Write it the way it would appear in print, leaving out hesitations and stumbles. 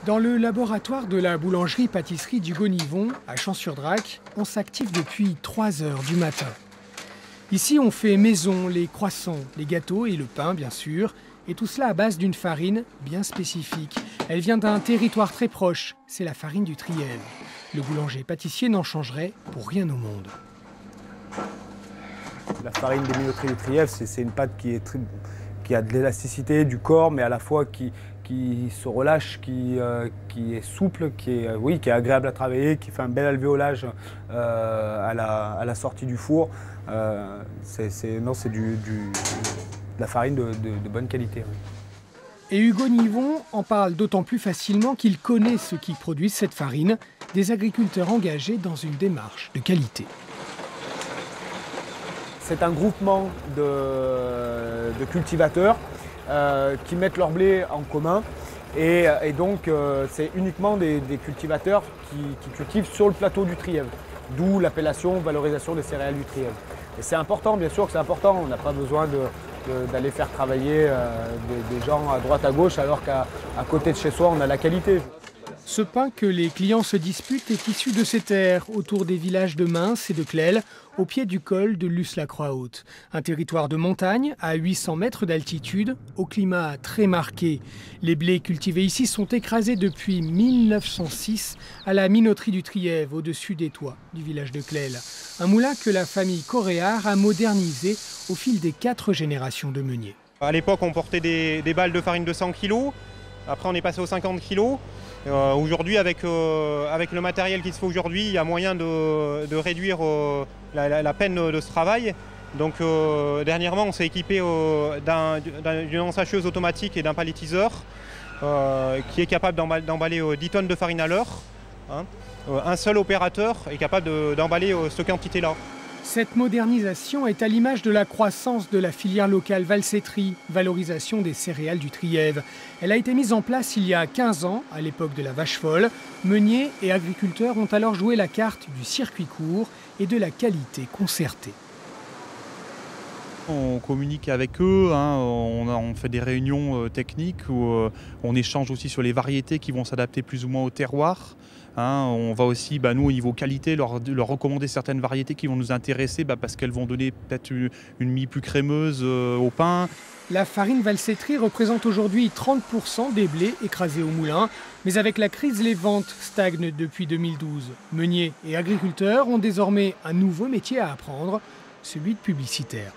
Dans le laboratoire de la boulangerie-pâtisserie du Gonivon, à Champs-sur-Drac, on s'active depuis 3 heures du matin. Ici, on fait maison les croissants, les gâteaux et le pain, bien sûr, et tout cela à base d'une farine bien spécifique. Elle vient d'un territoire très proche, c'est la farine du Trièves. Le boulanger-pâtissier n'en changerait pour rien au monde. La farine des minoteries du Trièves, c'est une pâte qui a de l'élasticité du corps, mais à la fois qui se relâche, qui est souple, qui est agréable à travailler, qui fait un bel alvéolage à la sortie du four. C'est de la farine de bonne qualité. Oui. Et Hugo Nivon en parle d'autant plus facilement qu'il connaît ceux qui produisent cette farine, des agriculteurs engagés dans une démarche de qualité. C'est un groupement de cultivateurs qui mettent leur blé en commun et donc c'est uniquement des cultivateurs qui cultivent sur le plateau du Trièves, d'où l'appellation valorisation des céréales du Trièves. Et c'est important, bien sûr que c'est important, on n'a pas besoin d'aller faire travailler des gens à droite à gauche alors qu'à côté de chez soi on a la qualité. Ce pain que les clients se disputent est issu de ces terres, autour des villages de Mins et de Clel, au pied du col de Luce-la-Croix-Haute. Un territoire de montagne, à 800 mètres d'altitude, au climat très marqué. Les blés cultivés ici sont écrasés depuis 1906 à la minoterie du Trièves, au-dessus des toits du village de Clel. Un moulin que la famille Coréard a modernisé au fil des 4 générations de meuniers. À l'époque, on portait des balles de farine de 100 kg. Après, on est passé aux 50 kg. Aujourd'hui, avec le matériel qui se fait aujourd'hui, il y a moyen de réduire la peine de ce travail. Donc dernièrement, on s'est équipé d'une ensacheuse automatique et d'un palettiseur qui est capable d'emballer 10 tonnes de farine à l'heure. Hein. Un seul opérateur est capable d'emballer cette quantité-là. Cette modernisation est à l'image de la croissance de la filière locale Valsetri, valorisation des céréales du Trièves. Elle a été mise en place il y a 15 ans, à l'époque de la vache folle. Meuniers et agriculteurs ont alors joué la carte du circuit court et de la qualité concertée. On communique avec eux, hein, on fait des réunions techniques où on échange aussi sur les variétés qui vont s'adapter plus ou moins au terroir. Hein, on va aussi, nous au niveau qualité, leur recommander certaines variétés qui vont nous intéresser parce qu'elles vont donner peut-être une mie plus crémeuse au pain. La farine Valsetri représente aujourd'hui 30% des blés écrasés au moulin. Mais avec la crise, les ventes stagnent depuis 2012. Meuniers et agriculteurs ont désormais un nouveau métier à apprendre, celui de publicitaire.